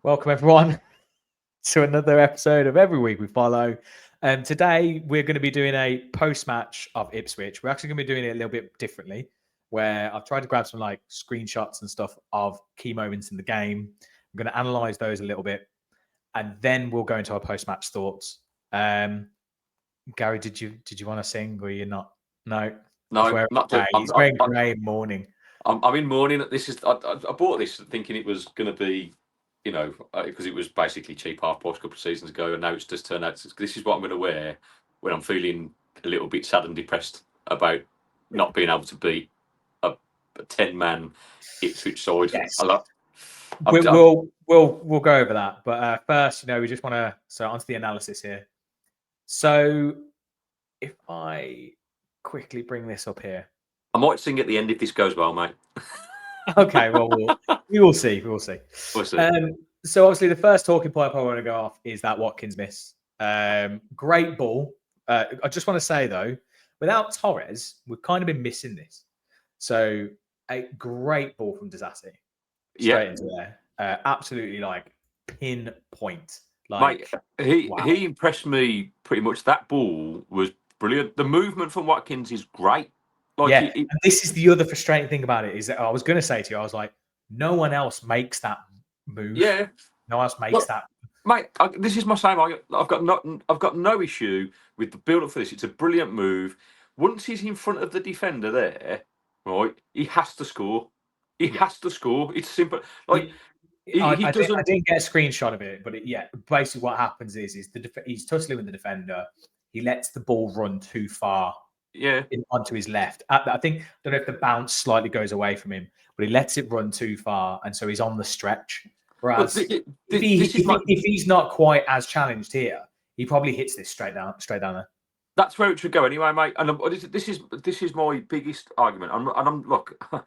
Welcome everyone to another episode of Every Week We Follow. Today we're going to be doing a post-match of Ipswich. We're actually going to be doing it a little bit differently, where I've tried to grab some like screenshots and stuff of key moments in the game. I'm going to analyze those a little bit, and then we'll go into our post-match thoughts. Gary, did you want to sing, or you're not? No, Not to. He's wearing grey mourning. I'm in mourning. I bought this thinking it was going to be, because it was basically cheap half price a couple of seasons ago, and now it's just turned out this is what I'm going to wear when I'm feeling a little bit sad and depressed about not being able to beat a 10-man Ipswich side. Yes. We'll go over that, but first, we just want to onto the analysis here. So, if I quickly bring this up here, I might sing at the end if this goes well, mate. Okay, well, we will see. We'll see. So obviously, the first talking point I want to go off is that Watkins miss. Great ball. I just want to say though, without Torres, we've kind of been missing this. So a great ball from Disasi, straight into there. Absolutely like pinpoint. Like, mate, he impressed me pretty much. That ball was brilliant. The movement from Watkins is great. Like, and this is the other frustrating thing about it is that I was going to say to you, I was like, no one else makes that move. Yeah, no one else makes that. Mate, this is my same argument. I've got no issue with the build up for this. It's a brilliant move. Once he's in front of the defender there, right, he has to score. He has to score. It's simple. Like I didn't get a screenshot of it, but basically what happens is he's tussling with the defender. He lets the ball run too far. Onto his left. I don't know if the bounce slightly goes away from him, but he lets it run too far, and so he's on the stretch. Whereas if he's not quite as challenged here, he probably hits this straight down there. That's where it should go anyway, mate. And this is my biggest argument. I'm look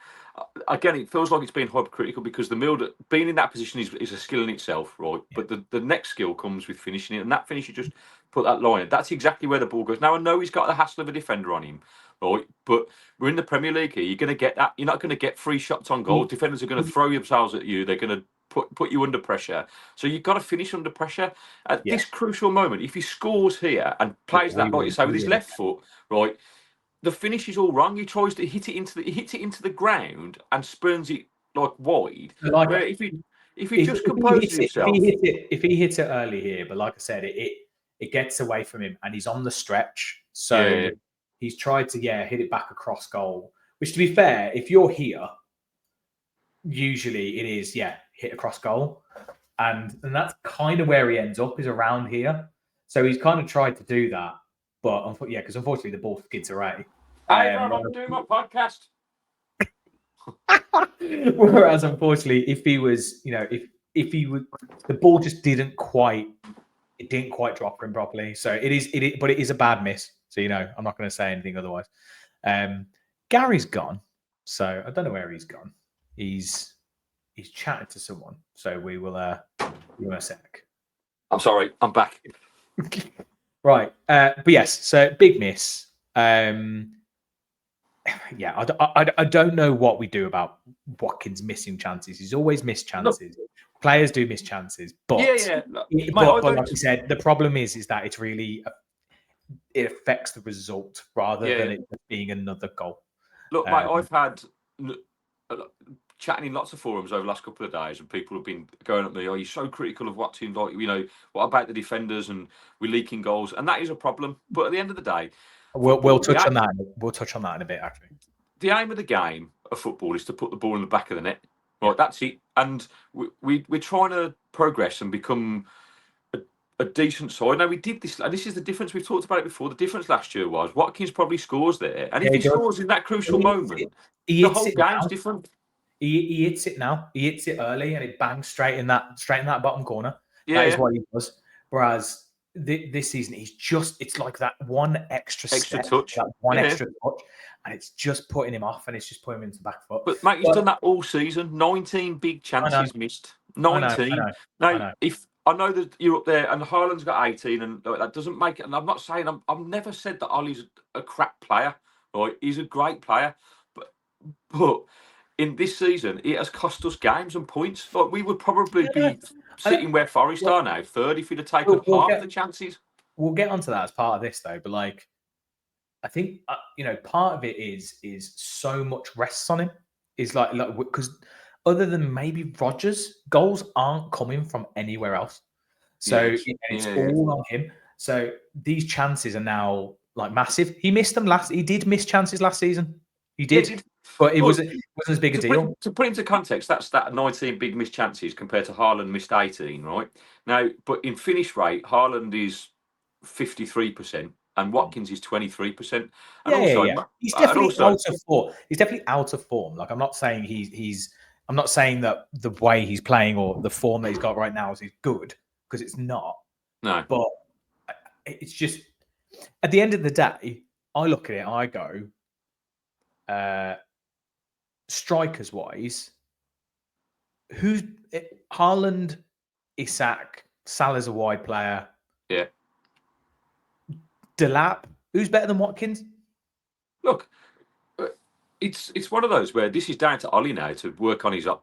again. It feels like it's being hypercritical because being in that position is a skill in itself, right? But the next skill comes with finishing it, and that finish you just put that line in. That's exactly where the ball goes. Now I know he's got the hassle of a defender on him, right? But we're in the Premier League here. You're going to get that. You're not going to get free shots on goal. Defenders are going to throw themselves at you. They're going to put you under pressure. So you've got to finish under pressure at this crucial moment. If he scores here and plays that, like you say, with his left foot, right, the finish is all wrong. He tries to hit it into the ground and spurns it like wide. If he just composes himself, if he hits it early here, but like I said, it gets away from him and he's on the stretch. So he's tried to hit it back across goal. Which, to be fair, if you're here, usually it is hit across goal, and that's kind of where he ends up, is around here. So he's kind of tried to do that, but because unfortunately the ball skids away. I'm doing my podcast. Whereas unfortunately, if he was, if he would, the ball just didn't quite drop for him properly. So it is a bad miss. So I'm not going to say anything otherwise. Gary's gone, so I don't know where he's gone. He's chatted to someone, so we will give him a sec. I'm sorry, I'm back. Right, but yes, so big miss. I don't know what we do about Watkins missing chances. He's always missed chances. Players do miss chances, but but like you said, the problem is that it's really it affects the result rather than it being another goal. Look, mate, I've had chatting in lots of forums over the last couple of days, and people have been going at me, "Oh, you're so critical of Watkins. Like, what about the defenders and we're leaking goals?" And that is a problem. But at the end of the day, we'll touch on that. We'll touch on that in a bit. Actually, the aim of the game of football is to put the ball in the back of the net. Right, that's it. And we're trying to progress and become a decent side. Now, we did this, and this is the difference. We've talked about it before. The difference last year was Watkins probably scores there, and if he scores in that crucial moment, the whole game's different. He hits it now. He hits it early, and it bangs straight in that bottom corner. That is what he does. Whereas this season, it's like that one extra touch, that one extra touch, and it's just putting him off, and it's just putting him into the back foot. But mate, he's done that all season. 19 big chances missed. 19. If I know that you're up there, and Haaland's got 18, and that doesn't make it. And I'm not saying I've never said that Ollie's a crap player. Right, he's a great player, but in this season, it has cost us games and points. Like we would probably be sitting where Forest are now, third, if he'd have taken half the chances. We'll get onto that as part of this, though. But like, I think part of it is so much rests on him. Is like because other than maybe Rodgers, goals aren't coming from anywhere else. So it's all on him. So these chances are now like massive. He missed them He did miss chances last season. He did, but it wasn't as big a deal. To put into context, that's that 19 big missed chances compared to Haaland missed 18, right? Now, but in finish rate, Haaland is 53% and Watkins is 23%. And He's definitely out of form. He's definitely out of form. Like I'm not saying I'm not saying that the way he's playing or the form that he's got right now is good, because it's not. No. But it's just at the end of the day, I look at it and I go, strikers wise, who's Haaland, Isak, Salah's a wide player. Yeah. Delap, who's better than Watkins? Look, it's one of those where this is down to Ollie now to work on his art.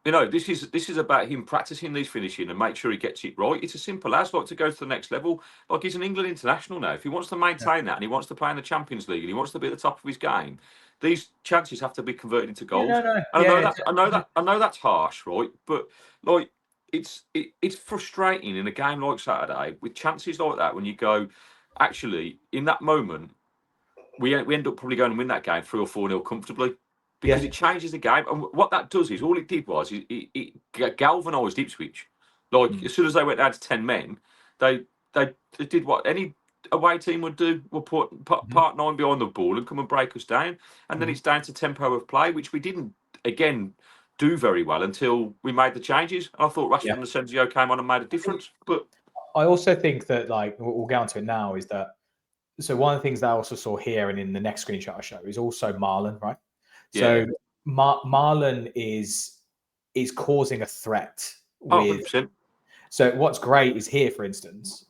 This is about him practicing these finishing and make sure he gets it right. It's as simple as like to go to the next level. Like he's an England international now. If he wants to maintain that and he wants to play in the Champions League and he wants to be at the top of his game, these chances have to be converted into goals. I know that's harsh, right? But like it's frustrating in a game like Saturday with chances like that when you go, actually, in that moment, we end up probably going and win that game 3 or 4-0 comfortably. Because it changes the game, and what that does is all it did was it galvanised Ipswich. Like as soon as they went down to 10 men, they did what any away team would do: will put part 9 behind the ball and come and break us down. And then it's down to tempo of play, which we didn't again do very well until we made the changes. I thought Rashford and Asensio came on and made a difference. But I also think that like we'll get onto it now is that so one of the things that I also saw here and in the next screenshot I show is also Marlon, right? So Marlon is causing a threat with. 100%. So what's great is here, for instance,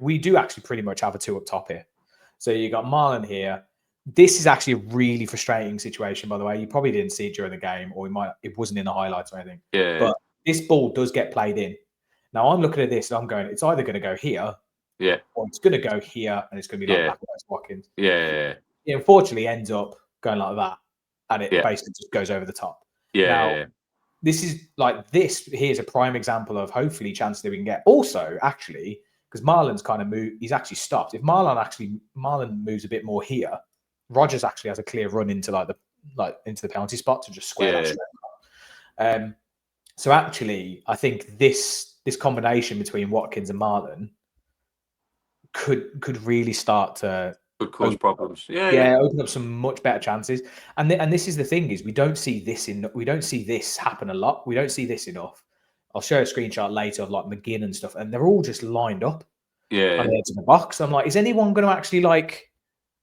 we do actually pretty much have a 2 up top here. So you got Marlon here. This is actually a really frustrating situation, by the way. You probably didn't see it during the game, or it wasn't in the highlights or anything. Yeah. But this ball does get played in. Now I'm looking at this and I'm going, it's either going to go here, or it's going to go here, and it's going to be like Watkins. It unfortunately ends up going like that. And it basically just goes over the top. This is like here's a prime example of hopefully chances that we can get. Also, actually, because Marlon's kind of moved, he's actually stopped. If Marlon moves a bit more here, Rodgers actually has a clear run into into the penalty spot to just square that straight. So actually, I think this combination between Watkins and Marlon could really start to could cause problems. Open up some much better chances. And this is the thing is we don't see this happen a lot. We don't see this enough. I'll show a screenshot later of like McGinn and stuff, and they're all just lined up on the edge of the box. I'm like, is anyone going to actually like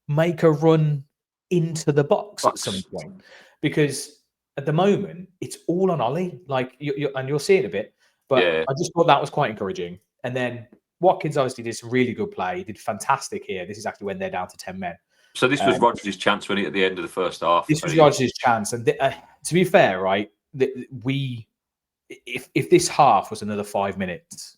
make a run into the box at some point? Because at the moment it's all on Ollie. Like you'll see it a bit, but I just thought that was quite encouraging. And then Watkins obviously did some really good play. He did fantastic here. This is actually when they're down to 10 men. So this was Rodgers' chance when at the end of the first half. This was Rodgers' chance. And to be fair, right, if this half was another 5 minutes,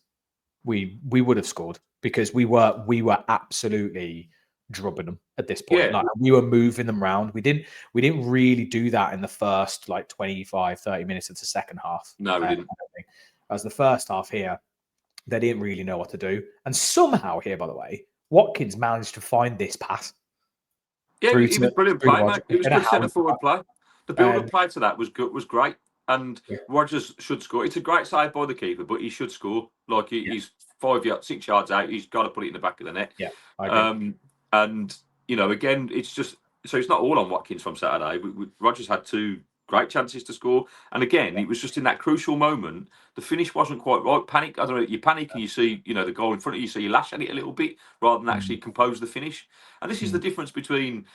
we would have scored because we were absolutely drubbing them at this point. Like we were moving them around. We didn't really do that in the first like 25, 30 minutes of the second half. No, we didn't. As the first half here, they didn't really know what to do. And somehow here, by the way, Watkins managed to find this pass. Yeah, he was brilliant play, mate. It was good centre forward play. The build-up play to that was great. And Rodgers should score. It's a great save by the keeper, but he should score. Like he's 6 yards out. He's got to put it in the back of the net. Yeah, I agree. And again, it's just so it's not all on Watkins from Saturday. Rodgers had 2 great chances to score, and again, it was just in that crucial moment. The finish wasn't quite right. Panic. I don't know. You panic and you see, the goal in front of you, so you lash at it a little bit rather than actually compose the finish. And this is the difference between,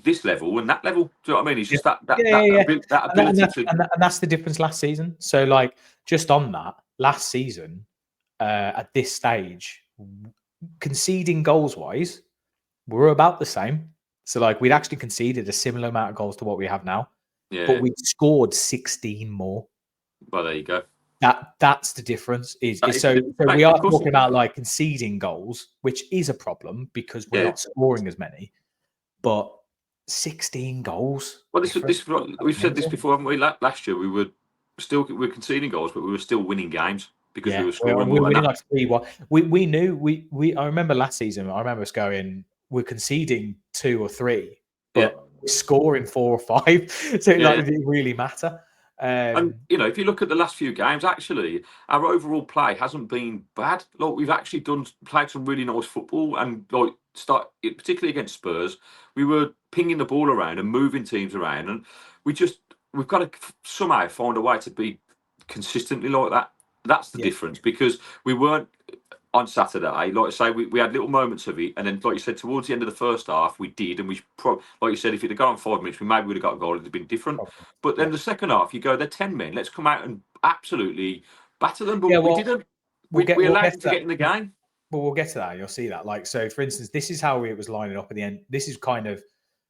this level and that level. Do you know what I mean? It's just that ability to. And that's the difference last season. So, like, just on that, last season, at this stage, conceding goals wise, we're about the same. So like we'd actually conceded a similar amount of goals to what we have now, Yeah. but we scored 16 more. Well, there you go. That's the difference. So Mate, we are of course talking about like conceding goals, which is a problem because we're not scoring as many. But 16 goals. Well, we've said this before, haven't we? Last year we were conceding goals, but we were still winning games because we were scoring we're more. winning like 3-1. We knew I remember last season. I remember us going, we're conceding 2 or 3, but scoring 4 or 5. So it didn't really matter. And if you look at the last few games, actually, our overall play hasn't been bad. Like we've actually played some really nice football, and particularly against Spurs, we were pinging the ball around and moving teams around, and we've got to somehow find a way to be consistently like that. That's the difference, because we weren't on Saturday. Like I say, we had little moments of it, and then, like you said, towards the end of the first half, we did, and like you said, if it had gone on 5 minutes, we maybe would have got a goal. It'd have been different. But then the second half, you go, they're 10 men. Let's come out and absolutely batter them. But we didn't. We allowed them to get in the game. Well, we'll get to that. You'll see that. Like, so for instance, this is how it was lining up at the end. This is kind of,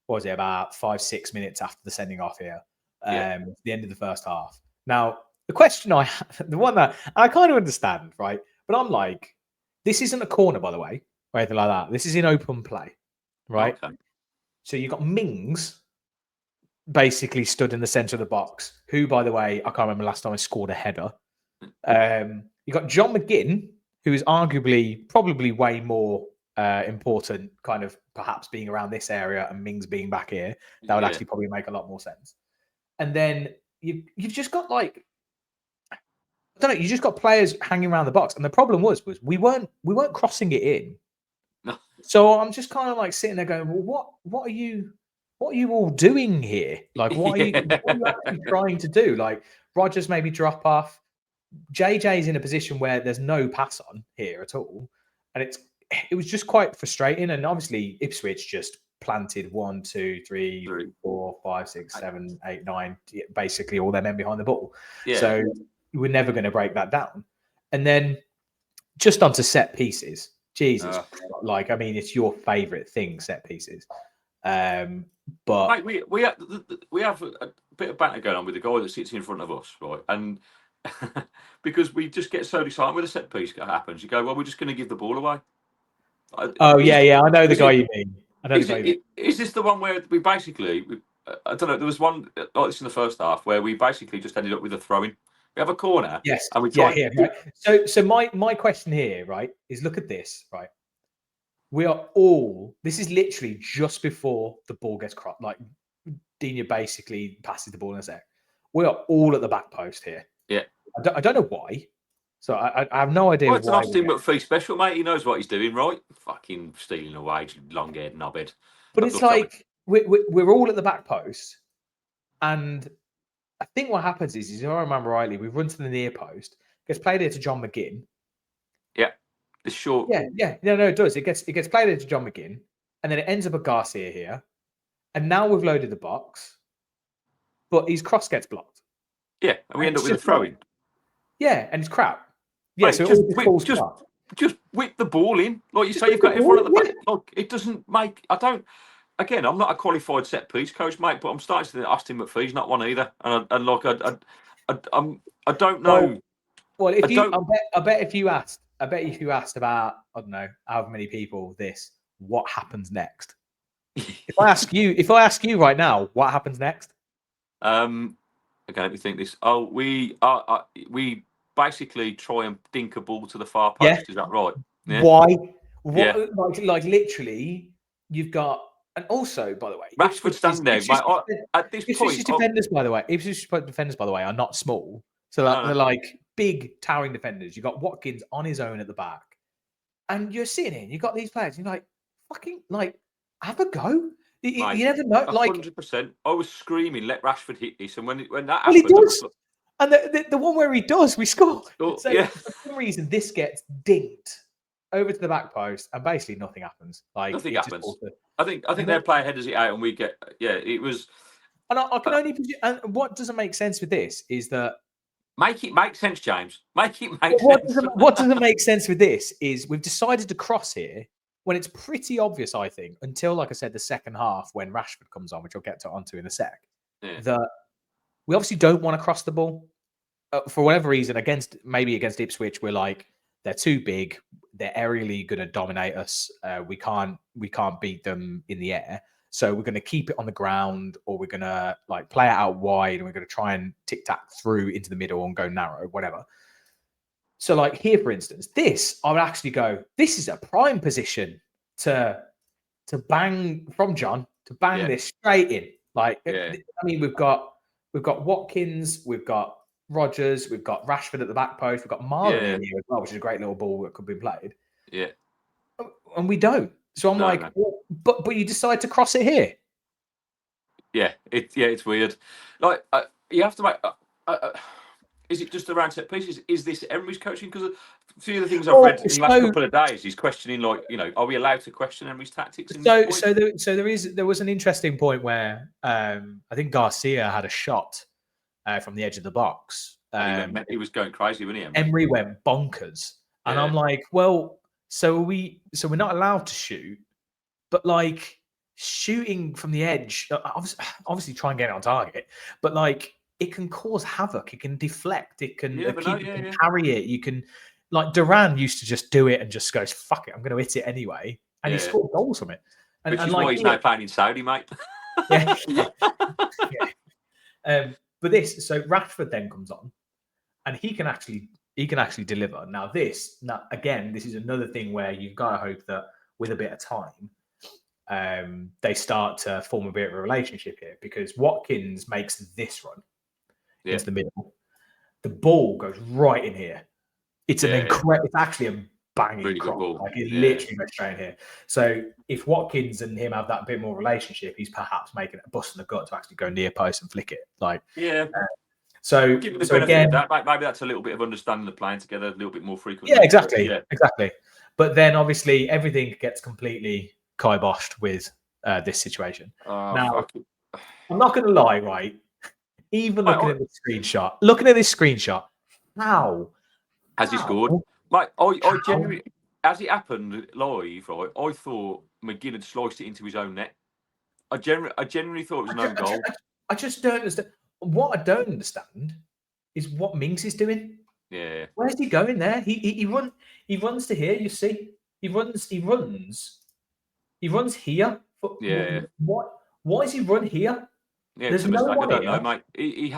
what was it, about 5-6 minutes after the sending off here, the end of the first half. Now, the question the one that I kind of understand, right? But I'm like, this isn't a corner, by the way, or anything like that. This is in open play, right? Okay. So you've got Mings basically stood in the center of the box, who, by the way, I can't remember last time I scored a header. You got John McGinn, who is arguably probably way more important, kind of perhaps being around this area and Mings being back here. That would actually probably make a lot more sense. And then you've just got like, I don't know, you just got players hanging around the box. And the problem was we weren't crossing it in. No. So I'm just kind of like sitting there going, well, what are you all doing here? Like, what are you actually trying to do? Like, Rodgers maybe drop off. JJ's in a position where there's no pass on here at all. And it was just quite frustrating. And obviously Ipswich just planted 1, 2, 3, 4, 5, 6, 7, 8, 9, basically all their men behind the ball. Yeah. So we're never going to break that down. And then just onto set pieces. Jesus, like, I mean, it's your favorite thing, set pieces. But mate, we have a bit of banter going on with the guy that sits in front of us, right? And because we just get so excited when a set piece happens, you go, well, we're just going to give the ball away. I know the guy you mean. Is this the one where we basically, I don't know, there was one like this in the first half where we basically just ended up with a throw-in. We have a corner. Yes. And we right. So my question here, right, is look at this, right? This is literally just before the ball gets crossed. Like, Dina basically passes the ball in a sec. We are all at the back post here. Yeah. I don't know why. So I have no idea. Well, it's an Aston Villa special, mate. He knows what he's doing, right? Fucking stealing away, long-haired knobhead. But it's like we're all at the back post, and I think what happens is if I remember rightly, we run to the near post, gets played here to John McGinn. Yeah, it's short. Yeah. No, it does. It gets played here to John McGinn, and then it ends up at Garcia here, and now we've loaded the box, but his cross gets blocked. Yeah, and we end up with a throw-in. Yeah, and it's crap. Yeah, so just whip the ball in, like you say. You've got everyone at the back. Look, it doesn't make. Again, I'm not a qualified set piece coach, mate, but I'm starting to think Austin McPhee's not one either. And like, I don't know. Well, I bet if you asked about, I don't know, however many people what happens next? If I ask you right now, what happens next? Okay, let me think this. Oh, we basically try and dink a ball to the far post. Yeah. Is that right? Yeah. Why? Yeah. Like literally, you've got. And also, by the way, Rashford standing there. At this point, defenders, by the way, are not small. So they're like big towering defenders. You've got Watkins on his own at the back, and you're sitting here. You've got these players. And you're like, fucking, like, have a go. You never know. 100%. I was screaming, "Let Rashford hit this!" And when that happened, he does. And the one where he does, we score. So for some reason, this gets dinked over to the back post, and basically nothing happens. Like, nothing happens. I think their player headers it out, and we get it was. And I can only. And what doesn't make sense with this is that make it make sense, James. Make it make sense. What doesn't make sense with this is we've decided to cross here. when it's pretty obvious, I think, until, like I said, the second half when Rashford comes on, which I'll get onto in a sec, that we obviously don't want to cross the ball. For whatever reason, maybe against Ipswich, we're like, they're too big. They're aerially going to dominate us. We can't beat them in the air. So we're going to keep it on the ground, or we're going to like play it out wide, and we're going to try and tic tac through into the middle and go narrow, whatever. So like here, for instance, I would actually go, this is a prime position to bang from John, to bang this straight in. Like, I mean, we've got Watkins, we've got Rodgers, we've got Rashford at the back post, we've got Marlon in here as well, which is a great little ball that could be played. Yeah. And we don't. So I'm well, but you decide to cross it here. Yeah, it's weird. Like you have to make. Is it just around set pieces? Is this Emery's coaching? Because a few of the things I've read in the last couple of days, he's questioning, like, are we allowed to question Emery's tactics? There was an interesting point where I think Garcia had a shot from the edge of the box. He was going crazy, wasn't he? Emery went bonkers, and I'm like, well, so we're not allowed to shoot, but like shooting from the edge, obviously try and get it on target, but like it can cause havoc, it can deflect, it can carry it. You can, like, Duran used to just do it and just goes, fuck it, I'm going to hit it anyway, and he scored goals from it. Which is why he's now playing in Saudi, mate. But so Rashford then comes on, and he can actually deliver. Now again, this is another thing where you've got to hope that with a bit of time, they start to form a bit of a relationship here, because Watkins makes this run into the middle. The ball goes right in here. It's it's actually a banging really cross. Ball. Like it literally goes straight in here. So if Watkins and him have that bit more relationship, he's perhaps making a bust in the gut to actually go near post and flick it. Like so again, maybe that's a little bit of understanding of playing together a little bit more frequently. Yeah, exactly. But then obviously everything gets completely kiboshed with this situation. Now, I'm not going to lie, right? Even looking at this screenshot, how has he scored? Like, I genuinely, as it happened live, right, I thought McGinn had sliced it into his own net. I genuinely thought it was no goal. I just don't understand. What I don't understand is what Mings is doing. Yeah. Where's he going there? He runs to here, you see. He runs here. Why does he run here? Yeah, there's no one I don't know, mate. He's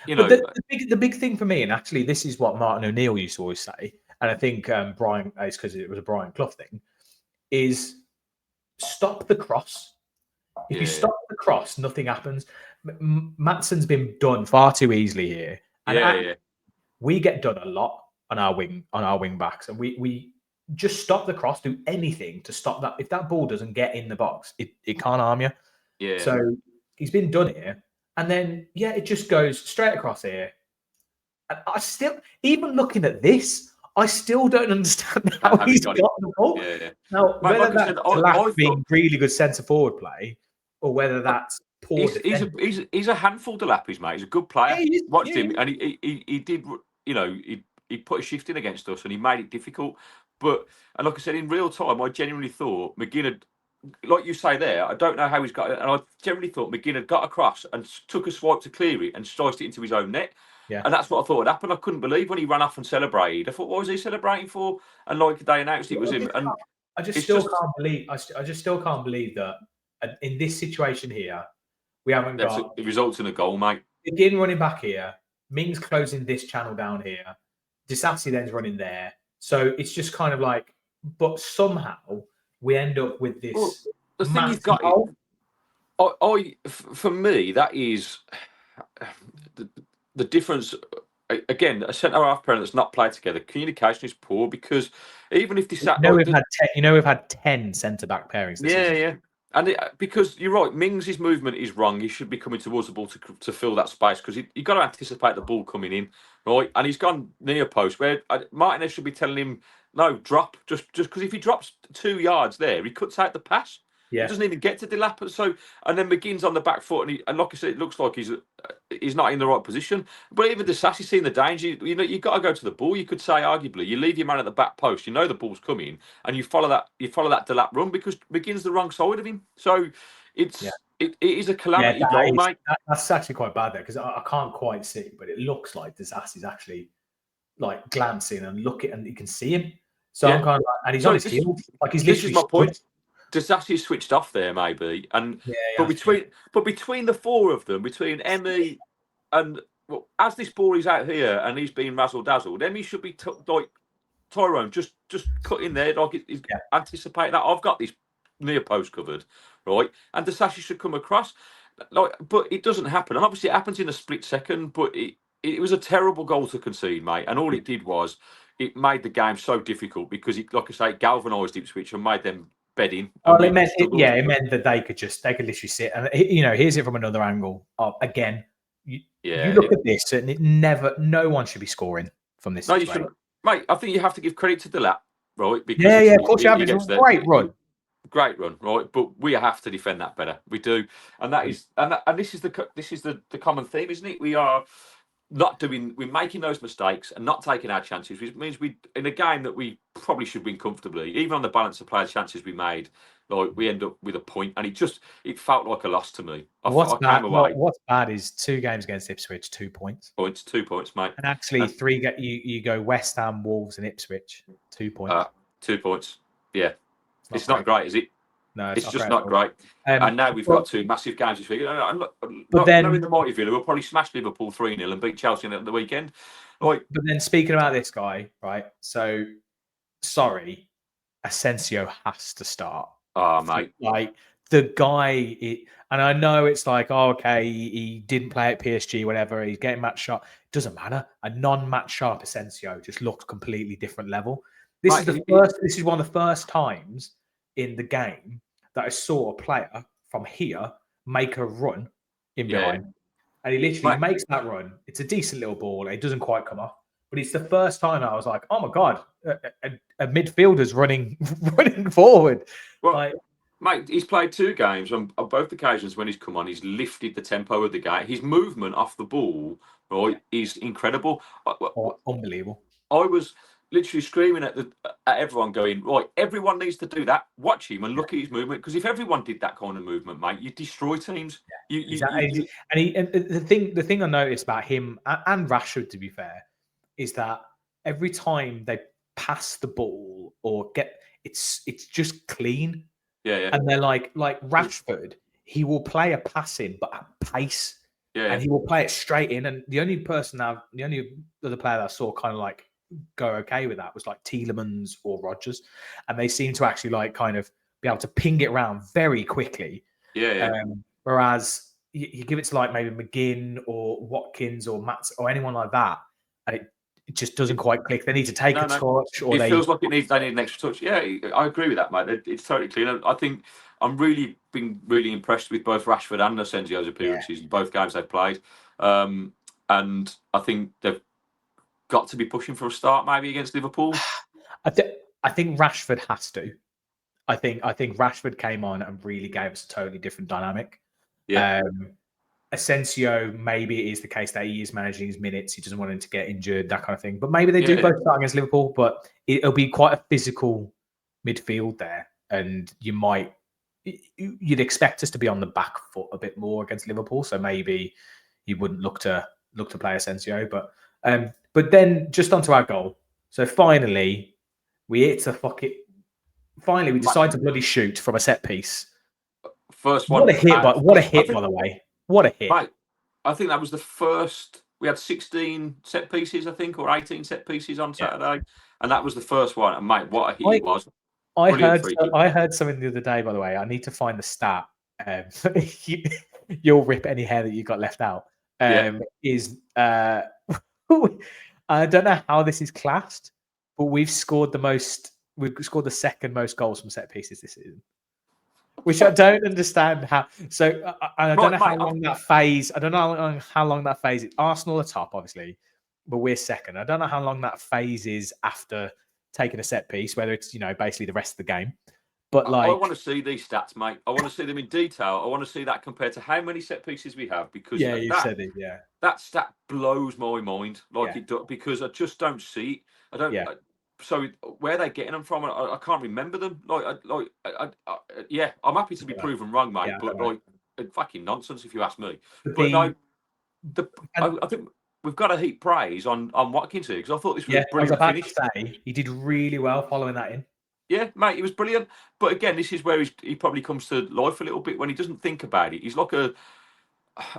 But the big thing for me, and actually this is what Martin O'Neill used to always say, and I think Brian, it's because it was a Brian Clough thing, is stop the cross. If you stop the cross, nothing happens. Matsson's been done far too easily here, and we get done a lot on our wing backs, and we just stop the cross, do anything to stop that. If that ball doesn't get in the box, it can't harm you. Yeah. So he's been done here. And then, it just goes straight across here. And I still, even looking at this, I still don't understand how he's got the ball. Yeah. Now, whether that's being really good centre forward play, or whether that's poor defending. He's a handful, Delapis, mate. He's a good player. Watched him, and he did, he put a shift in against us, and he made it difficult. But, and like I said, in real time, I genuinely thought McGinn had, like you say there, I don't know how he's got it, and I generally thought McGinn had got across and took a swipe to clear it and sliced it into his own net. Yeah. And that's what I thought would happen. I couldn't believe when he ran off and celebrated. I thought, what was he celebrating for? And like they announced it was him. And I just still can't believe that in this situation here, we haven't got it results in a goal, mate. McGinn running back here, Mings closing this channel down here, Disassi then's running there. So it's just kind of like, but somehow we end up with this. Well, the thing you've got, for me, that is the difference. Again, a centre half pair that's not played together, communication is poor, because even if this, we've had 10 centre back pairings. And because you're right, Mings' movement is wrong. He should be coming towards the ball to fill that space, because you got to anticipate the ball coming in, right? And he's gone near post where Martinez should be telling him, no, drop. Just because if he drops 2 yards there, he cuts out the pass. It doesn't even get to Delap. So, and then McGinn's on the back foot, and like I said, it looks like he's not in the right position. But even Disasi's seen the danger. You've got to go to the ball. You could say, arguably, you leave your man at the back post. You know the ball's coming, and you follow that Delap run because McGinn's the wrong side of him. So, it is a calamity goal, mate. That's actually quite bad there because I can't quite see, but it looks like Disasi's actually like glancing and looking, and you can see him. So I'm kind of like, and he's on his heels, like he's literally. This is my point. Disasi switched off there, maybe, and but between the four of them, between Emmy and as this ball is out here and he's being razzle dazzled, Emmy should be like Tyrone just cut in there, like he's anticipate that I've got this near post covered, right, and Disasi should come across, like, but it doesn't happen, and obviously it happens in a split second, but it was a terrible goal to concede, mate, and all it did was it made the game so difficult because it, like I say, galvanised Ipswich and made them bedding. Well, it meant that they could literally sit, and here's it from another angle. Again, you look at this, and no one should be scoring from this. No, you shouldn't, mate. I think you have to give credit to Delap, right? Because of course you have. It's a great run, right? But we have to defend that better. We do, and that is, and this is the common theme, isn't it? We're making those mistakes and not taking our chances, which means in a game that we probably should win comfortably, even on the balance of player chances we made, like we end up with a point, and it felt like a loss to me. What's bad is 2 games against Ipswich, 2 points. 2 points, mate. And actually, 3 you go West Ham, Wolves, and Ipswich, 2 points. 2 points. Yeah, it's not great, is it? No, it's just not great. And now we've got 2 massive games this week. But then, knowing the mighty Villa, we'll probably smash Liverpool 3-0 and beat Chelsea at the weekend. But then speaking about this guy, right? So, sorry, Asensio has to start. Oh, mate. Like, the guy, and I know it's like, okay, he didn't play at PSG, whatever, he's getting match sharp. It doesn't matter. A non-match sharp Asensio just looks completely different level. This is one of the first times in the game that I saw a player from here make a run in behind. And he literally makes that run. It's a decent little ball. It doesn't quite come off. But it's the first time I was like, oh my God, a midfielder's running forward. Well, mate, he's played 2 games. On both occasions when he's come on, he's lifted the tempo of the game. His movement off the ball, right, is incredible. Unbelievable. I was literally screaming at everyone, going, right, everyone needs to do that. Watch him and look at his movement, because if everyone did that kind of movement, mate, you destroy teams. Exactly. And the thing I noticed about him and Rashford, to be fair, is that every time they pass the ball or it's just clean. Yeah. And they're like Rashford, he will play a pass in, but at pace. Yeah. And he will play it straight in. And the only other player that I saw kind of like go okay with that was like Tielemans or Rodgers, and they seem to actually like kind of be able to ping it around very quickly. Whereas you give it to like maybe McGinn or Watkins or Matt or anyone like that, and it just doesn't quite click. They need to take a touch, or it feels like they need an extra touch. Yeah, I agree with that, mate. It's totally clear. I think I'm been really impressed with both Rashford and Asensio's appearances in both games they've played, and I think they've got to be pushing for a start maybe against Liverpool. I think Rashford has to. I think Rashford came on and really gave us a totally different dynamic. Yeah. Asensio, maybe it is the case that he is managing his minutes. He doesn't want him to get injured, that kind of thing. But maybe they do both start against Liverpool. But it'll be quite a physical midfield there, and you'd expect us to be on the back foot a bit more against Liverpool. So maybe you wouldn't look to play Asensio, but then just onto our goal. So finally, we decide to bloody shoot from a set piece. First one. What a hit, by the way. What a hit. Right. I think that was the first. We had 16 set pieces, I think, or 18 set pieces on Saturday. And that was the first one. And mate, what a hit it was. I heard something the other day, by the way. I need to find the stat. You'll rip any hair that you got left out. I don't know how this is classed, but we've scored the second most goals from set pieces this season, which I don't understand how. So I don't know how long that phase. I don't know how long that phase is. Arsenal are top, obviously, but we're second. I don't know how long that phase is after taking a set piece, whether it's basically the rest of the game. But I want to see these stats, mate. I want to see them in detail. I want to see that compared to how many set pieces we have, because you said it, that stat blows my mind. Because I just don't see it. I don't. Yeah. So where are they getting them from? I can't remember them. Yeah, I'm happy to be proven wrong, mate. Yeah, but fucking nonsense if you ask me. But no, I think we've got to heap praise on Watkins here, because I thought this was a brilliant finish. To say, he did really well following that in. Yeah, mate, he was brilliant. But again, this is where he probably comes to life a little bit when he doesn't think about it. He's like a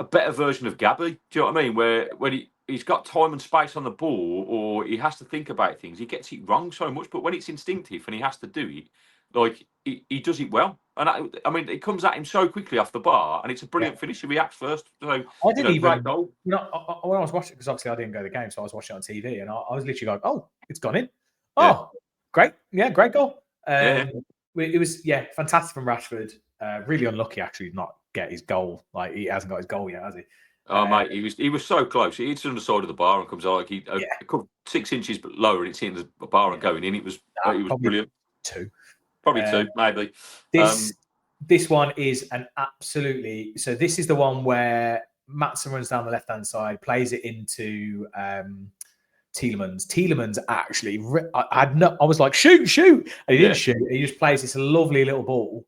better version of Gabby. Do you know what I mean? Where when he's got time and space on the ball, or he has to think about things, he gets it wrong so much. But when it's instinctive and he has to do it, like he does it well. And I mean, it comes at him so quickly off the bar, and it's a brilliant finish. He reacts first. So I didn't even. Great goal. When I was watching, because obviously I didn't go to the game, so I was watching it on TV, and I was literally like, "Oh, it's gone in! Oh, great! Yeah, great goal." It was fantastic from Rashford. Really unlucky actually not get his goal. Like, he hasn't got his goal yet, has he? Oh, mate, he was so close. He hits on the side of the bar and comes out like he 6 inches lower, and it's hitting the bar and going in. It was brilliant. Probably two, maybe. This one is an absolutely. So this is the one where Maatsen runs down the left hand side, plays it into Tielemans. Tielemans actually, I was like, shoot, and he didn't shoot. He just plays this lovely little ball.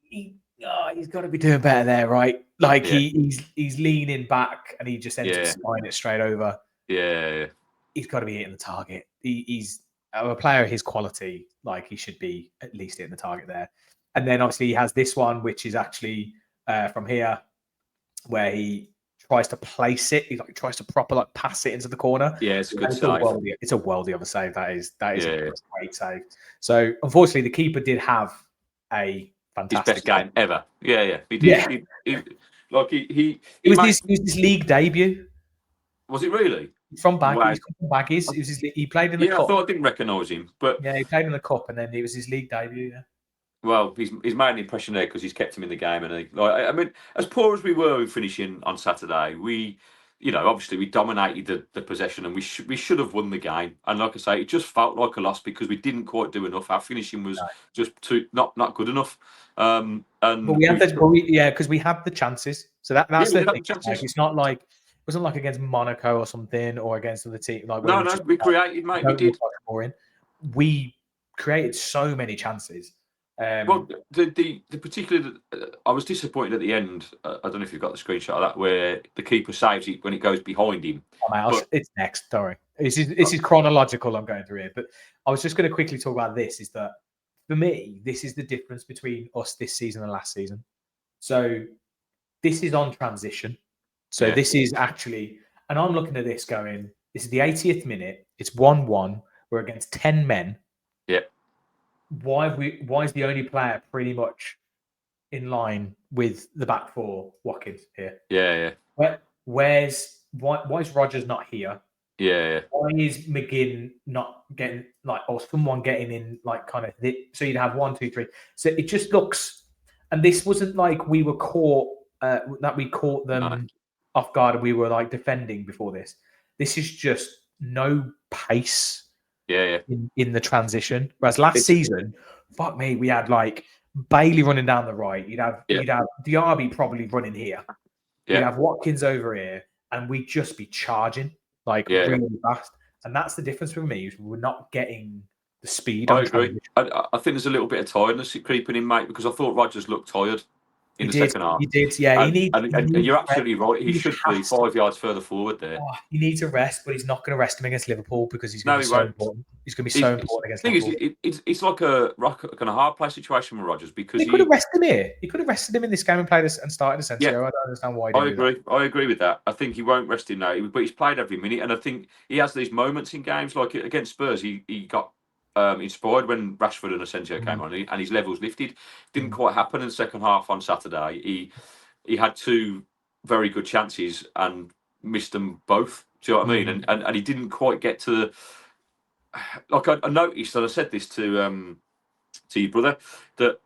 He's got to be doing better there, right? Like he's leaning back and he just ends up spying it straight over. Yeah. He's got to be hitting the target. He's a player of his quality. Like, he should be at least hitting the target there. And then obviously he has this one, which is actually from here, where he tries to place it. He tries to proper pass it into the corner. Yeah, it's a good save. It's a worldie of a save. That is a great save. So unfortunately, the keeper did have a fantastic his best game ever. Yeah. He did. It was his league debut. Was it really? From Baggies. He played in the cup. I thought I didn't recognise him, but he played in the cup, and then it was his league debut. Yeah. Well, he's made an impression there because he's kept him in the game, and I mean, as poor as we were in finishing on Saturday, we, obviously we dominated the possession, and we should have won the game. And like I say, it just felt like a loss because we didn't quite do enough. Our finishing was just not good enough. But we had because we had the chances. So that's the thing. It's not like it wasn't like against Monaco or something, or against other team. We created, mate. We did. We created so many chances. Well, the particular, I was disappointed at the end. I don't know if you've got the screenshot of that, where the keeper saves it when it goes behind him. It's next. Sorry, this is chronological. I'm going through here, but I was just going to quickly talk about this. Is that for me, this is the difference between us this season and last season. So this is on transition. So this is actually, and I'm looking at this going, this is the 80th minute. It's 1-1. We're against 10 men. Yeah. Why is the only player pretty much in line with the back four, Watkins, here? Yeah. Why is Rodgers not here? Yeah. Why is McGinn not getting or someone getting in kind of so you'd have 1, 2, 3. So it just looks, and this wasn't like we were caught that we caught them off guard and we were defending before this. This is just no pace. Yeah. In the transition. Whereas last season, fuck me, we had Bailey running down the right. You'd have Diaby probably running here. You'd have Watkins over here, and we'd just be charging really fast. And that's the difference for me. Is we're not getting the speed. I agree. I think there's a little bit of tiredness creeping in, mate, because I thought Rodgers looked tired in the second half. He did, yeah. And you're absolutely right. He should be 5 yards further forward there. You need to rest, but he's not going to rest him against Liverpool because he's going to be so important. He's going to be so important against Liverpool. It's like a kind of hard play situation with Rodgers because he could have rested him here. He could have rested him in this game and played and started Asensio. I don't understand why. I agree with that. I think he won't rest him now, but he's played every minute, and I think he has these moments in games like against Spurs. He got inspired when Rashford and Asensio came on, and his levels lifted. Didn't quite happen in the second half on Saturday. He had 2 very good chances and missed them both. Do you know what I mean? And he didn't quite get to I noticed, and I said this to your brother, that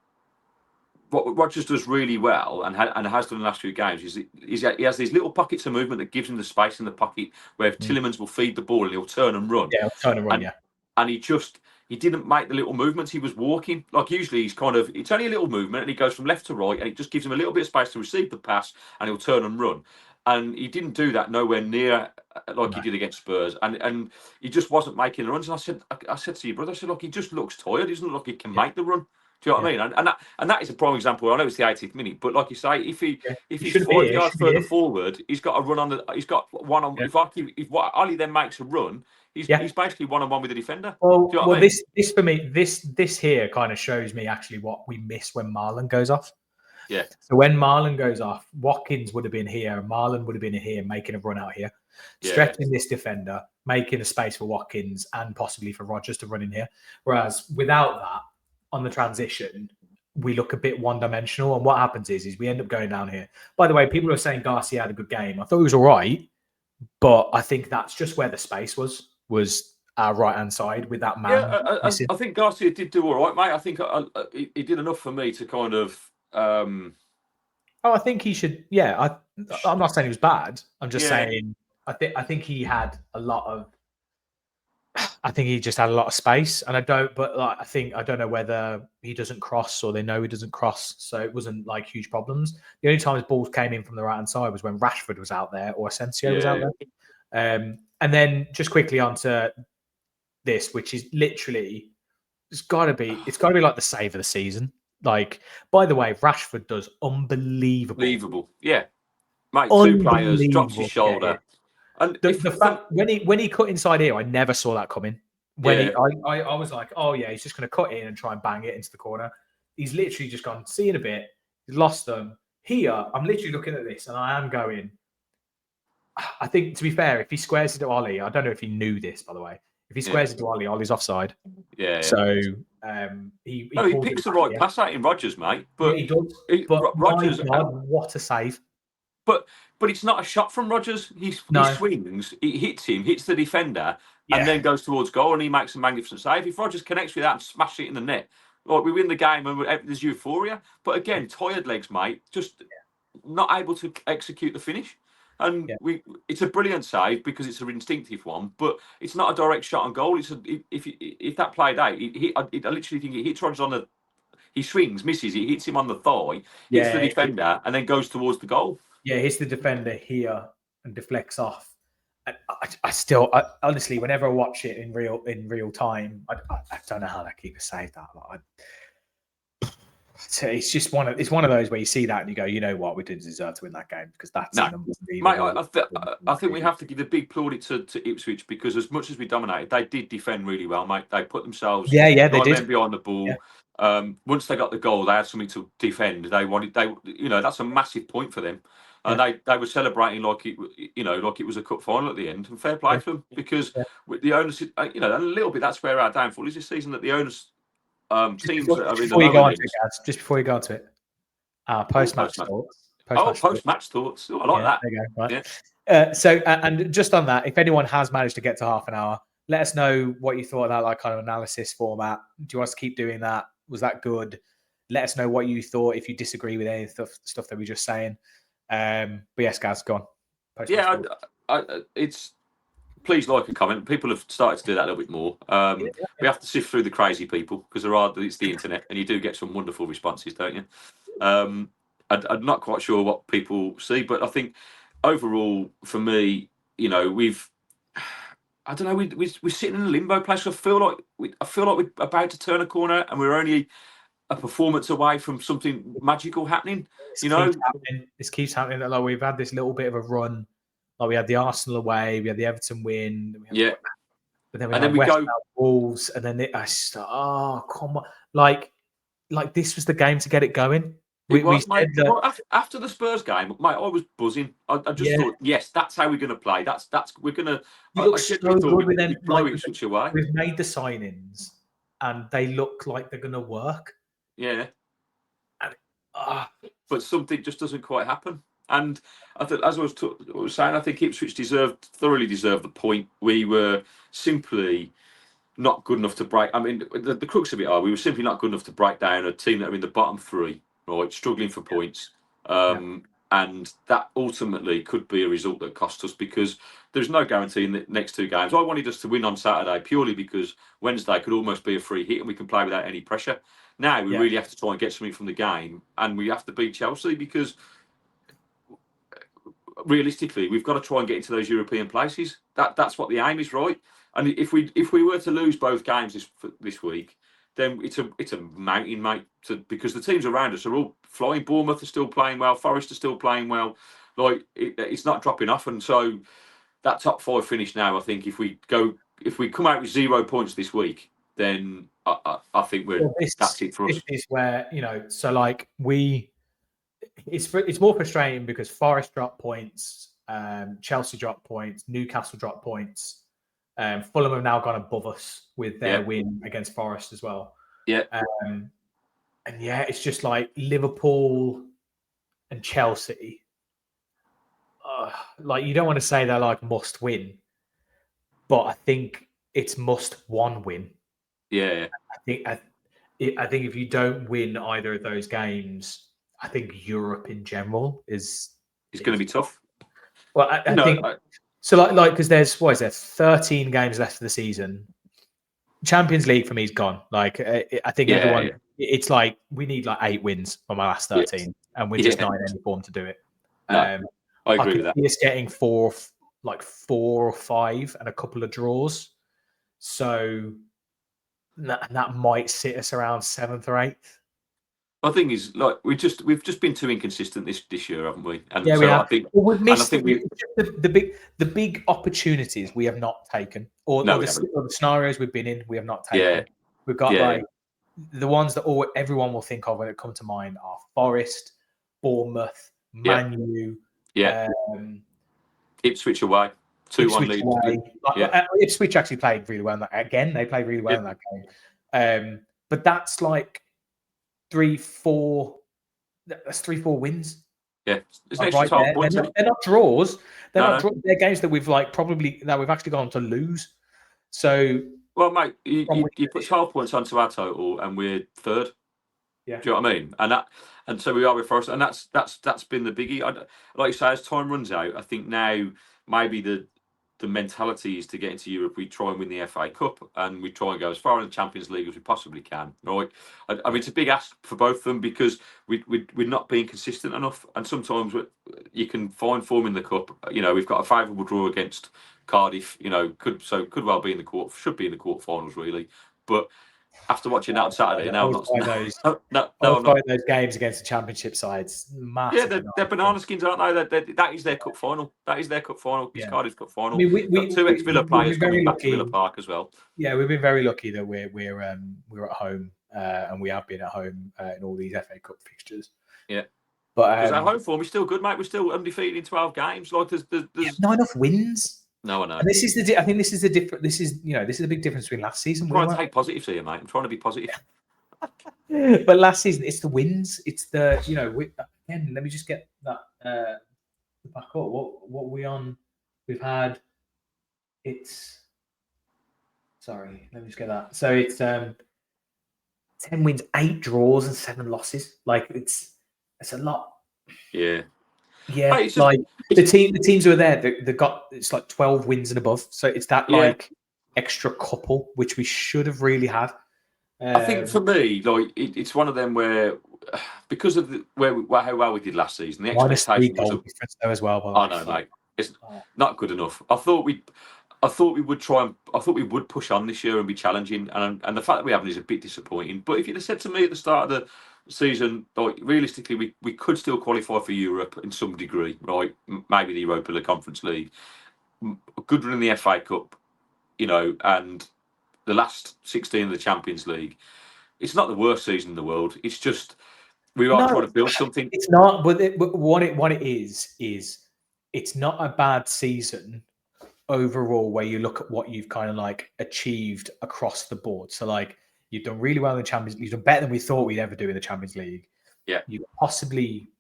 what Rodgers does really well and has done in the last few games is he has these little pockets of movement that gives him the space in the pocket where Tielemans will feed the ball and he'll turn and run. Yeah, he'll turn and run, and he just he didn't make the little movements. He was walking. Like usually he's it's only a little movement and he goes from left to right and it just gives him a little bit of space to receive the pass and he'll turn and run. And he didn't do that nowhere near like he did against Spurs. And he just wasn't making the runs. And I said to your brother, I said, look, he just looks tired. He doesn't look like he can make the run. Do you know what I mean? And that is a prime example. I know it's the 80th minute, but like you say, if he's 5 yards further forward, he's got to run on he's got one on. If Ollie then makes a run, he's basically one-on-one with the defender. Well, do you know what I mean? this for me, this here kind of shows me actually what we miss when Marlon goes off. Yeah. So when Marlon goes off, Watkins would have been here, Marlon would have been here, making a run out here, stretching this defender, making a space for Watkins and possibly for Rodgers to run in here. Whereas without that, on the transition, we look a bit one-dimensional. And what happens is we end up going down here. By the way, people are saying Garcia had a good game. I thought he was all right, but I think that's just where the space was our right-hand side with that man. Yeah, I think Garcia did do all right, mate. I think he did enough for me to kind of... I think he should... Yeah, I'm not saying he was bad. I'm just saying I think he had a lot of... I think he just had a lot of space, and I don't know whether he doesn't cross or they know he doesn't cross, so it wasn't like huge problems. The only time his balls came in from the right hand side was when Rashford was out there or Asensio was out there. And then just quickly onto this, which is literally it's got to be like the save of the season. Like, by the way, Rashford does unbelievable. Yeah, mate, two players, drops his shoulder. And the fact when he cut inside here, I never saw that coming. I was like, oh yeah, he's just going to cut in and try and bang it into the corner. He's literally just gone, see you in a bit. He's lost them. Here, I'm literally looking at this and I am going, I think, to be fair, if he squares it to Ollie, I don't know if he knew this, by the way. If he squares it to Ollie, Ollie's offside. Yeah. So he picks the right pass out in Rodgers, mate. But he does. But Rodgers, what a save! But it's not a shot from Rodgers. He swings, it hits him, hits the defender, and then goes towards goal, and he makes a magnificent save. If Rodgers connects with that and smashes it in the net, like we win the game and there's euphoria. But again, tired legs, mate, just not able to execute the finish. And it's a brilliant save because it's an instinctive one, but it's not a direct shot on goal. If that played out, I literally think it hits Rodgers on the. He swings, misses, it hits him on the thigh, hits the defender, and then goes towards the goal. Yeah, hits the defender here and deflects off. And I honestly, whenever I watch it in real time, I don't know how that keeper saved that. It's just one of those where you see that and you go, you know what, we didn't deserve to win that game because that's mate. I think we have to give a big plaudit to Ipswich because as much as we dominated, they did defend really well, mate. They put themselves they did behind the ball. Yeah. Once they got the goal, they had something to defend. That's a massive point for them. And they were celebrating like it was a cup final at the end. And fair play to them because with the owners, a little bit that's where our downfall is this season. That the owners, teams that are in the just before you go on to it, post-match thoughts. Post-match thoughts. Oh, I like that. There you go. Right. Yeah. So, and just on that, if anyone has managed to get to half an hour, let us know what you thought of that like kind of analysis format. Do you want us to keep doing that? Was that good? Let us know what you thought if you disagree with any stuff that we were just saying. But yes, guys, go on. It's please like and comment. People have started to do that a little bit more. We have to sift through the crazy people because it's the internet, and you do get some wonderful responses, don't you? I'm not quite sure what people see, but I think overall, for me, we're sitting in a limbo place. I feel like we're about to turn a corner, and we're only a performance away from something magical happening. This keeps happening. Like we've had this little bit of a run. Like we had the Arsenal away, we had the Everton win. But then we go Wolves, and then come on! Like this was the game to get it going. After the Spurs game, mate, I was buzzing. I just thought, yes, that's how we're going to play. We're going to. We've made the signings, and they look like they're going to work. Yeah. But something just doesn't quite happen. And I thought, as I was saying, I think Ipswich thoroughly deserved the point. We were simply not good enough to break. I mean, the crux of it we were simply not good enough to break down a team that are in the bottom three, right, struggling for points. And that ultimately could be a result that cost us because there's no guarantee in the next two games. I wanted us to win on Saturday purely because Wednesday could almost be a free hit and we can play without any pressure. Now we really have to try and get something from the game, and we have to beat Chelsea because realistically we've got to try and get into those European places. That's what the aim is, right? And if we were to lose both games this week, then it's a mountain, mate. Because the teams around us are all flying. Bournemouth are still playing well. Forest are still playing well. Like it's not dropping off, and so that top 5 finish now. I think if we come out with 0 points this week, then I think that's it for us. This is where so like it's more frustrating because Forest drop points, Chelsea drop points, Newcastle drop points. Fulham have now gone above us with their win against Forest as well. Yeah. And it's just like Liverpool and Chelsea. Like you don't want to say they're like must win, but I think it's must one win. Yeah. I think if you don't win either of those games, I think Europe in general is going to be tough. Well, I think so. Like because there's 13 games left of the season. Champions League for me is gone. Like I think everyone, it's like we need like 8 wins from our last 13, and we're just not in any form to do it. No, I agree with that. See us getting 4 or 5 and a couple of draws. So that might sit us around 7th or 8th. I think is like we've just been too inconsistent this year, haven't we? And we have. I think we've missed the big opportunities we have not taken, or the scenarios we've been in we have not taken. Yeah. We've got the ones that everyone will think of when it comes to mind are Forest, Bournemouth, Man U, Ipswich away, 2-1 lead. Ipswich actually played really well. They played really well in that game. But that's like 3-4. That's 3-4 wins. Yeah, it's right there. They're not draws. They're games that we've actually gone to lose. So, well, mate, you put 12 points onto our total, and we're 3rd. Yeah, do you know what I mean? And so we are with Forest, and that's been the biggie. Like you say, as time runs out, I think now maybe the mentality is to get into Europe. We try and win the FA Cup, and we try and go as far in the Champions League as we possibly can. Right? I mean, it's a big ask for both of them because we're not being consistent enough, and sometimes you can find form in the cup. We've got a favourable draw against Cardiff. Could well be in the should be in the quarterfinals really, but. After watching that on Saturday, now I'm not. Those games against the Championship sides, massive. Yeah, they're banana skins, aren't they? That is their cup final. It's Cardiff's cup final. I mean, we 2 ex-Villa players coming back to Villa Park as well. Yeah, we've been very lucky that we're at home, and we have been at home in all these FA Cup fixtures. Yeah, but because our home form is still good, mate. We're still undefeated in 12 games. Like there's not enough wins. No, I know. And this is I think this is the different. This is the big difference between last season. I'm trying to take positives here, mate. I'm trying to be positive. But last season, it's the wins. It's the again. Let me just get that back up. What are we on? We've had. Sorry, let me just get that. So it's 10 wins, 8 draws, and 7 losses. Like it's a lot. Yeah. Yeah, like the teams who are there, they got it's like 12 wins and above. So it's that like extra couple which we should have really had. I think for me, like it's one of them where because of how well we did last season, the expectation was difference there as well. I know, mate. It's not good enough. I thought we would push on this year and be challenging, and the fact that we haven't is a bit disappointing. But if you'd have said to me at the start of the season, like realistically, we could still qualify for Europe in some degree, right? Maybe the Europa League, Conference League, good run in the FA Cup, and the last 16 of the Champions League. It's not the worst season in the world. It's just we are trying to build something. It's not, but what it is it's not a bad season overall where you look at what you've kind of like achieved across the board. So like you've done really well in the Champions League. You've done better than we thought we'd ever do in the Champions League. Yeah. You possibly,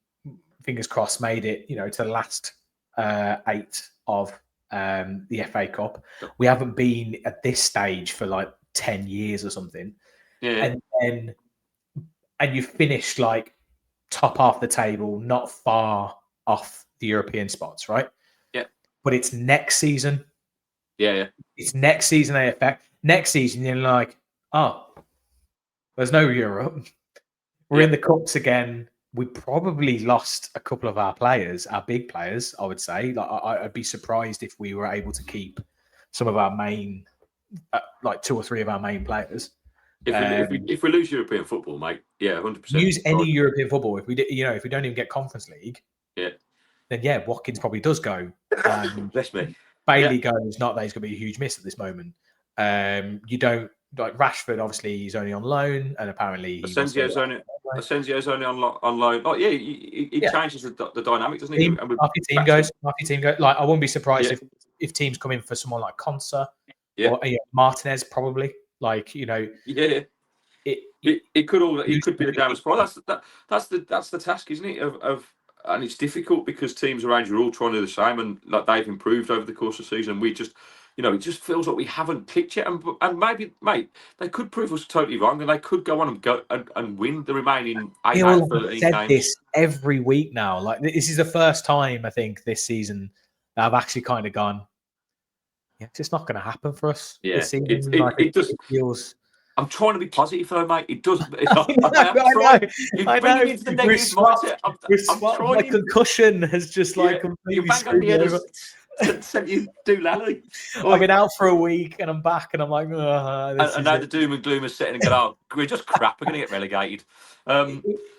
fingers crossed, made it, to the last 8 of the FA Cup. We haven't been at this stage for like 10 years or something. Yeah. And you finished like top half of the table, not far off the European spots, right? Yeah. but it's next season. Yeah. It's next season they affect. Next season, you're like, oh, there's no Europe. We're in the cups again. We probably lost a couple of our players, our big players, I would say. Like, I'd be surprised if we were able to keep some of our main, like 2 or 3 of our main players. If we lose European football, mate, 100%. Use any European football. If we if we don't even get Conference League, then Watkins probably does go. Bless me. Bailey goes. Not that he's going to be a huge miss at this moment. You don't like Rashford. Obviously, he's only on loan, and apparently Asensio's only on loan. Oh yeah, he changes the dynamic, doesn't he? Half your team goes. Like, I wouldn't be surprised if teams come in for someone like Konsa or Martinez, probably. Like, it could be the game as well. That's the task, isn't it? And it's difficult because teams around you are all trying to do the same, and like they've improved over the course of the season. We just, it just feels like we haven't clicked yet. And maybe, mate, they could prove us totally wrong, and they could go on and win the remaining 8 out of 13 games. This every week now. Like, this is the first time I think this season that I've actually kind of gone, it's just not going to happen for us. Yeah, this season. It feels. I'm trying to be positive though, mate. It does. I know. Into the negative mindset. I'm trying. My concussion has just completely screwed me over. Sent you doolally. I've been out for a week and I'm back and I'm like, and now the doom and gloom is sitting and going, we're just crap. We're going to get relegated.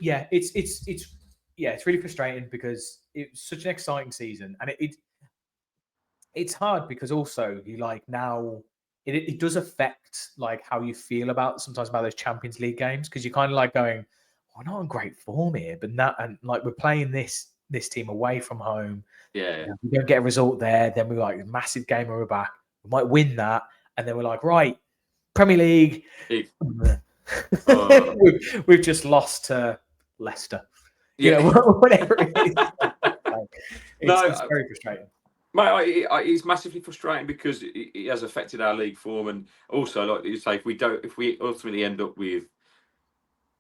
It's really frustrating because it's such an exciting season, and it's hard because also now. It does affect how you feel sometimes about those Champions League games, because you're kind of going, we're not in great form here, but we're playing this team away from home. Yeah. We don't get a result there, then we're massive game when we're back. We might win that, and then we're like, right, Premier League. We've just lost to Leicester. Whatever it is. It's very frustrating. Mate, it's massively frustrating because it has affected our league form, and also, like you say, if we ultimately end up with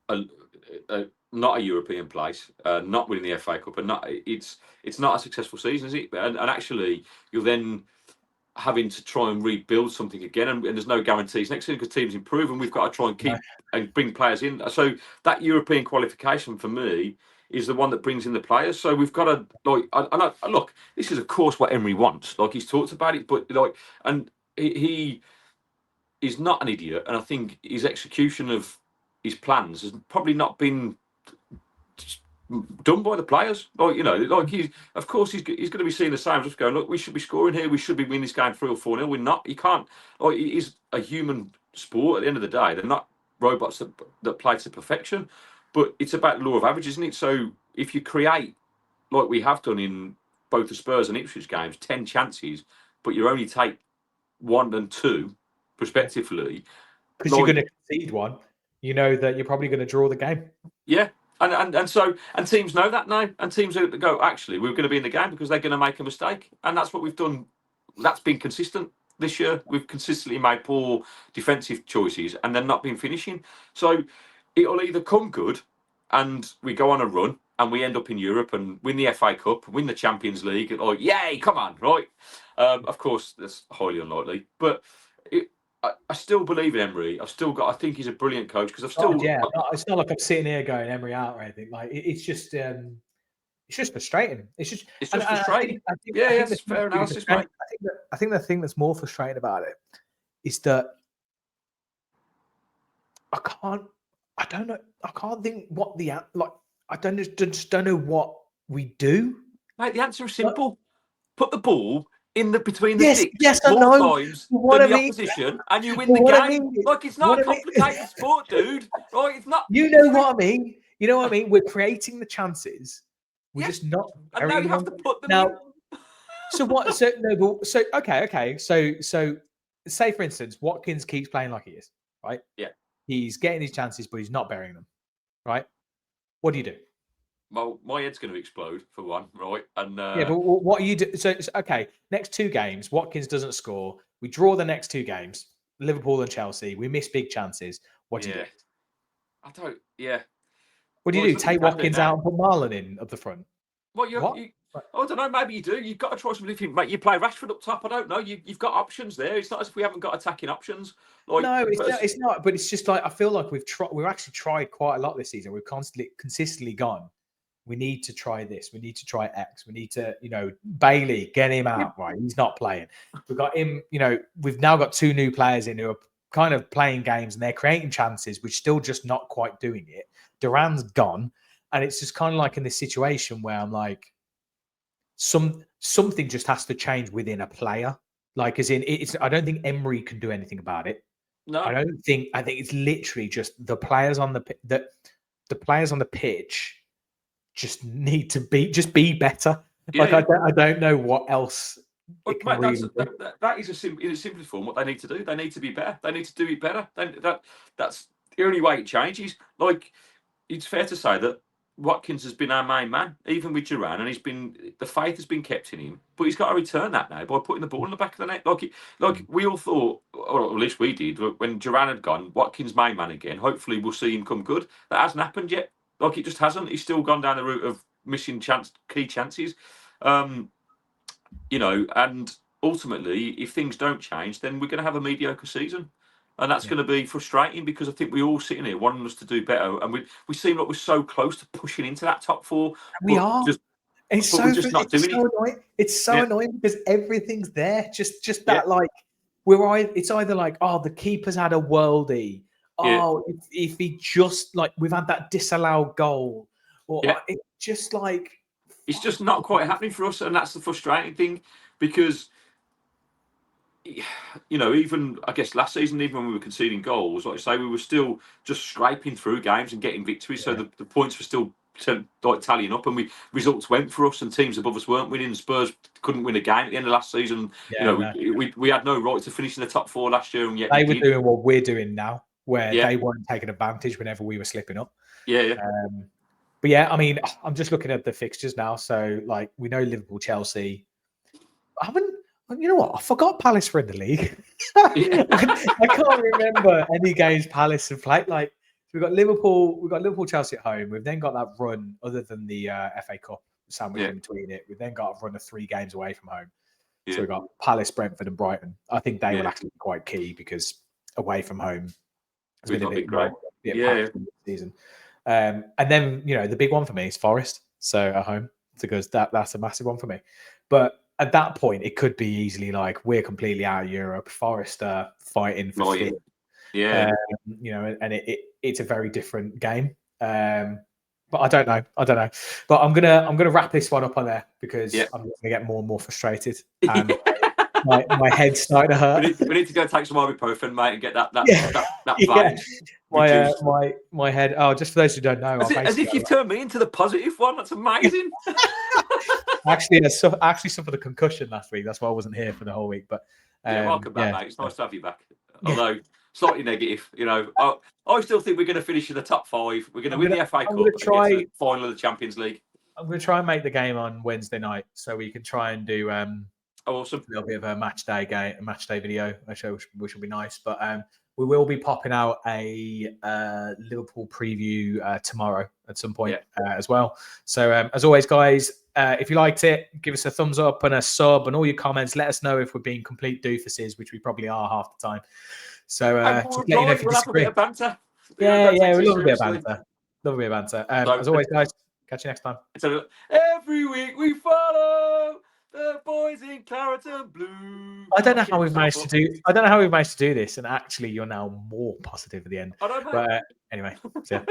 not a European place, not winning the FA Cup, and it's not a successful season, is it? And actually, you're then having to try and rebuild something again, and there's no guarantees next season because teams improve, and we've got to try and keep and bring players in. So that European qualification for me is the one that brings in the players. So we've got to look. This is of course what Emery wants. He's talked about it, but and he is not an idiot. And I think his execution of his plans has probably not been done by the players. He's of course he's going to be seeing the same. Just going, look, we should be scoring here. We should be winning this game 3 or 4-0. We're not. You can't. It is a human sport. At the end of the day, they're not robots that play to perfection. But it's about the law of averages, isn't it? So if you create, like we have done in both the Spurs and Ipswich games, 10 chances, but you only take 1 and 2, respectively. Because you're going to concede 1, you know that you're probably going to draw the game. Yeah. And teams know that now. And teams go, actually, we're going to be in the game because they're going to make a mistake. And that's what we've done. That's been consistent this year. We've consistently made poor defensive choices and then not been finishing. So it'll either come good and we go on a run and we end up in Europe and win the FA Cup, win the Champions League, and yay, come on, right? Of course, that's highly unlikely, but I still believe in Emery. I think he's a brilliant coach because it's not like I'm sitting here going Emery out or anything. It's just frustrating. It's just frustrating. It's fair analysis, mate. I think the thing that's more frustrating about it is that I can't think what I just don't know what we do. Mate, the answer is simple. Put the ball in between the sticks more times than the opposition, and you win the game. It's not a complicated sport, dude. Right? It's not. You know what I mean? We're creating the chances. We're just not. And now you have to put them in. So what? So okay. So say for instance, Watkins keeps playing like he is, right? Yeah. He's getting his chances, but he's not burying them, right? What do you do? Well, my head's going to explode for one, right? And but what do you do? So okay, next 2 games, Watkins doesn't score. We draw the next 2 games, Liverpool and Chelsea. We miss big chances. What do you do? I don't. Yeah. What do you do? Take Watkins out and put Marlon in up the front? What? I don't know. Maybe you do. You've got to try something different. Mate, you play Rashford up top. I don't know. You've got options there. It's not as if we haven't got attacking options. Like, No, it's not. But it's just like I feel like we've actually tried quite a lot this season. We've consistently gone. We need to try this. We need to try X. We need to, Bailey, get him out. Right, he's not playing. We've got him. We've now got 2 new players in who are kind of playing games and they're creating chances, which still just not quite doing it. Duran's gone, and it's just kind of like in this situation where I'm like, something just has to change within a player. Like, as in, I don't think Emery can do anything about it. No, I think it's literally just the players on the players on the pitch just need to be better. Yeah, like I don't know what else. But mate, that is in its simplest form what they need to do. They need to be better. They need to do it better. That's the only way it changes. Like, it's fair to say that Watkins has been our main man, even with Duran, and the faith has been kept in him. But he's got to return that now by putting the ball in the back of the net. Like we all thought, or at least we did, when Duran had gone, Watkins main man again. Hopefully, we'll see him come good. That hasn't happened yet. Like, it just hasn't. He's still gone down the route of missing key chances. And ultimately, if things don't change, then we're going to have a mediocre season. And that's going to be frustrating because I think we all sitting here wanting us to do better. And we seem like we're so close to pushing into that top 4. We are. We're just not doing it. Annoying. It's so annoying because everything's there. Just that, like, it's either like, oh, the keeper's had a worldie. Oh, if he just, like, we've had that disallowed goal. Or it's just like... It's just not quite happening for us. And that's the frustrating thing because... even I guess last season, even when we were conceding goals, like I say, we were still just scraping through games and getting victories. So the points were still tallying up, and results went for us, and teams above us weren't winning. Spurs couldn't win a game at the end of last season. We had no right to finish in the top 4 last year, and yet they were doing what we're doing now, where they weren't taking advantage whenever we were slipping up. But I mean, I'm just looking at the fixtures now. So, like, we know Liverpool, Chelsea. You know what? I forgot Palace were in the league. I can't remember any games Palace have played. Like, we've got Liverpool, Chelsea at home. We've then got that run, other than the FA Cup sandwich in between it. We've then got a run of 3 games away from home. So we've got Palace, Brentford, and Brighton. I think they will actually be quite key because away from home has been a bit great. Season. And then the big one for me is Forest. So at home, because that's a massive one for me. But at that point, it could be easily like we're completely out of Europe. Forest are fighting for fifth. And it's a very different game. But I don't know. But I'm gonna wrap this one up on there because I'm going to get more and more frustrated. And my head's starting to hurt. We need to go take some ibuprofen, mate, and get that my head. Oh, just for those who don't know, as if you've turned me into the positive one. That's amazing. Actually, I suffered a concussion last week. That's why I wasn't here for the whole week. But welcome back, mate. It's nice to have you back. Although slightly negative, I still think we're going to finish in the top 5. We're going to win the FA Cup and get to the final of the Champions League. I'm going to try and make the game on Wednesday night, so we can try and do awesome. A little bit of a match day video, which will be nice. But we will be popping out a Liverpool preview tomorrow at some point as well. So as always, guys, if you liked it, give us a thumbs up and a sub, and all your comments. Let us know if we're being complete doofuses, which we probably are half the time. So just let you know if you disagree. We'll have a bit of banter. We love a bit of banter. As always, guys, catch you next time. So every week we follow the boys in claret and blue. I don't know how we've managed to do this, and actually, you're now more positive at the end. I don't know. But anyway, see ya.